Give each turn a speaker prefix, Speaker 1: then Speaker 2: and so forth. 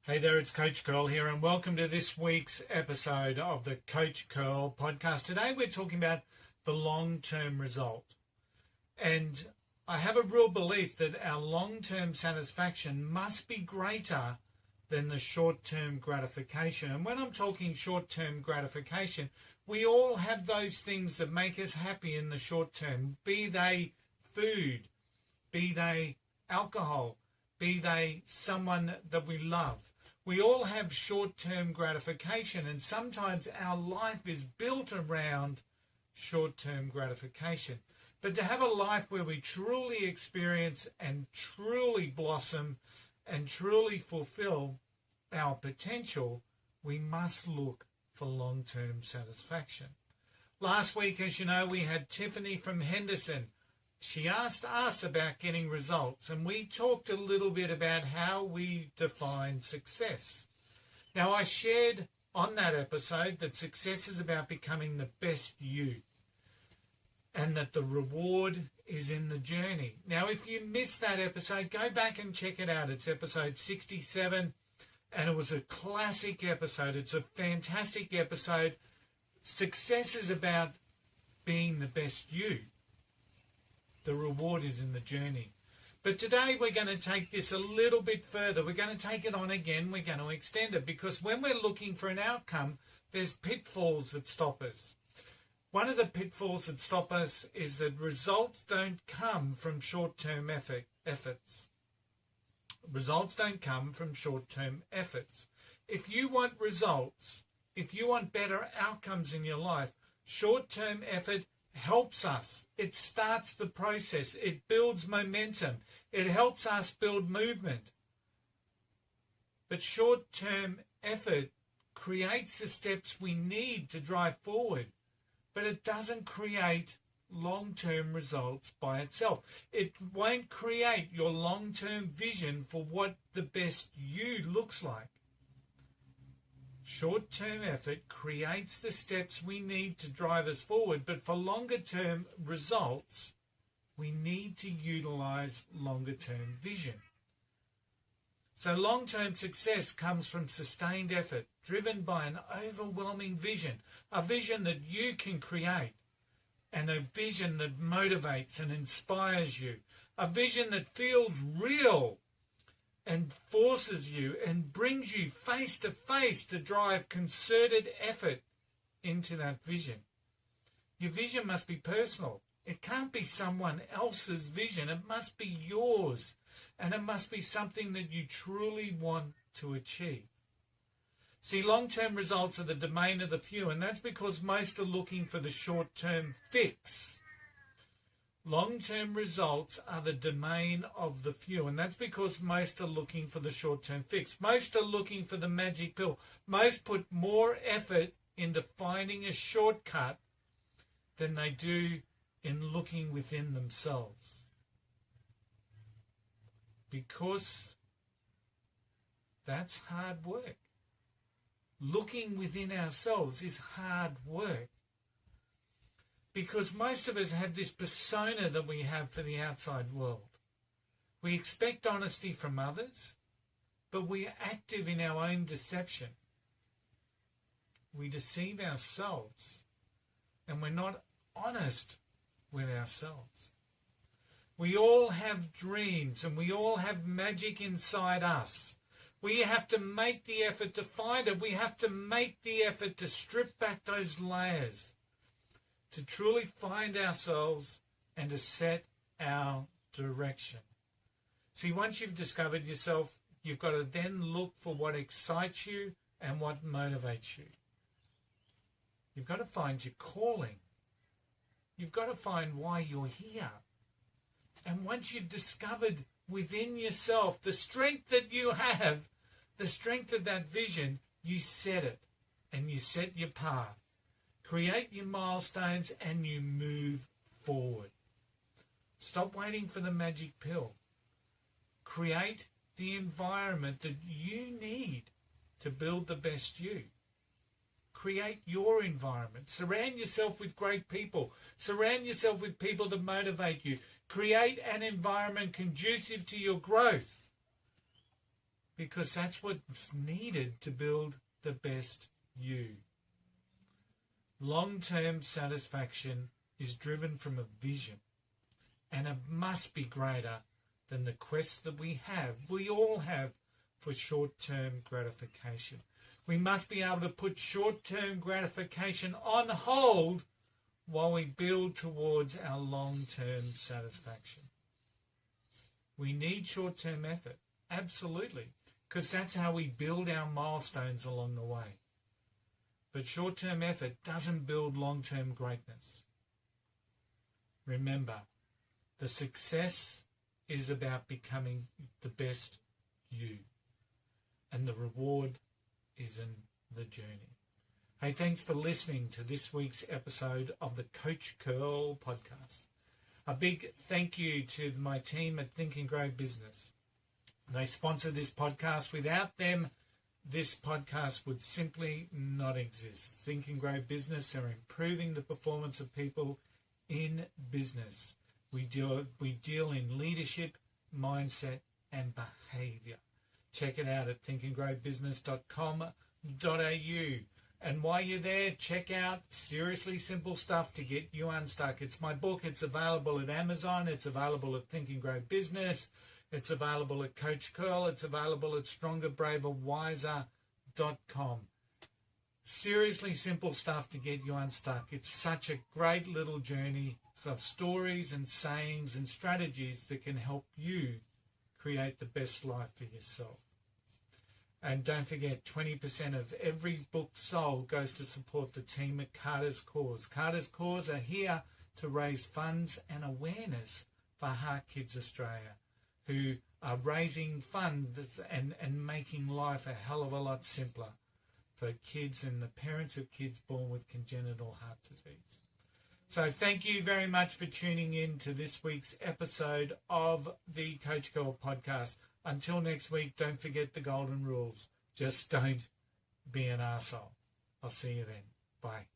Speaker 1: Hey there, it's Coach Curl here, and welcome to this week's episode of the Coach Curl podcast. Today we're talking about the long-term result. And I have a real belief that our long-term satisfaction must be greater than the short-term gratification. And when I'm talking short-term gratification, we all have those things that make us happy in the short term, be they food, be they alcohol, be they someone that we love. We all have short-term gratification, and sometimes our life is built around short-term gratification. But to have a life where we truly experience and truly blossom and truly fulfill our potential, we must look for long-term satisfaction. Last week, as you know, we had Tiffany from Henderson. She asked us about getting results, and we talked a little bit about how we define success. Now, I shared on that episode that success is about becoming the best you, and that the reward is in the journey. Now, if you missed that episode, go back and check it out. It's episode 67, and it was a classic episode. It's a fantastic episode. Success is about being the best you. The reward is in the journey. But today we're going to take this a little bit further. We're going to take it on again. We're going to extend it, because when we're looking for an outcome, there's pitfalls that stop us. One of the pitfalls that stop us is that results don't come from short-term efforts. Results don't come from short-term efforts. If you want results, if you want better outcomes in your life, short-term effort helps us. It starts the process. It builds momentum. It helps us build movement. But short-term effort creates the steps we need to drive forward, but it doesn't create long-term results by itself. It won't create your long-term vision for what the best you looks like. Short-term effort creates the steps we need to drive us forward, but for longer-term results, we need to utilize longer-term vision. So long-term success comes from sustained effort, driven by an overwhelming vision, a vision that you can create, and a vision that motivates and inspires you, a vision that feels real and forces you and brings you face to face to drive concerted effort into that vision. Your vision must be personal. It can't be someone else's vision. It must be yours, and it must be something that you truly want to achieve. See, long-term results are the domain of the few, and that's because most are looking for the short-term fix. Long-term results are the domain of the few, and that's because most are looking for the short-term fix. Most are looking for the magic pill. Most put more effort into finding a shortcut than they do in looking within themselves. Because that's hard work. Looking within ourselves is hard work. Because most of us have this persona that we have for the outside world. We expect honesty from others, but we are active in our own deception. We deceive ourselves, and we're not honest with ourselves. We all have dreams, and we all have magic inside us. We have to make the effort to find it. We have to make the effort to strip back those layers, to truly find ourselves and to set our direction. See, once you've discovered yourself, you've got to then look for what excites you and what motivates you. You've got to find your calling. You've got to find why you're here. And once you've discovered within yourself the strength that you have, the strength of that vision, you set it and you set your path. Create your milestones and you move forward. Stop waiting for the magic pill. Create the environment that you need to build the best you. Create your environment. Surround yourself with great people. Surround yourself with people that motivate you. Create an environment conducive to your growth. because that's what's needed to build the best you. Long-term satisfaction is driven from a vision, and it must be greater than the quest that we all have for short-term gratification. We must be able to put short-term gratification on hold while we build towards our long-term satisfaction. We need short-term effort, absolutely, because that's how we build our milestones along the way. But short-term effort doesn't build long-term greatness. Remember, the success is about becoming the best you, and the reward is in the journey. Hey, thanks for listening to this week's episode of the Coach Curl podcast. A big thank you to my team at Think and Grow Business. They sponsor this podcast. Without them, this podcast would simply not exist. Think and Grow Business are improving the performance of people in business. We deal in leadership, mindset, and behavior. Check it out at thinkandgrowbusiness.com.au. And while you're there, check out Seriously Simple Stuff to Get You Unstuck. It's my book. It's available at Amazon. It's available at Think and Grow Business. It's available at Coach Curl. It's available at StrongerBraverWiser.com. Seriously Simple Stuff to Get You Unstuck. It's such a great little journey of stories and sayings and strategies that can help you create the best life for yourself. And don't forget, 20% of every book sold goes to support the team at Carter's Cause. Carter's Cause are here to raise funds and awareness for Heart Kids Australia, who are raising funds and making life a hell of a lot simpler for kids and the parents of kids born with congenital heart disease. So thank you very much for tuning in to this week's episode of the Coach Curl podcast. Until next week, don't forget the golden rules. Just don't be an arsehole. I'll see you then. Bye.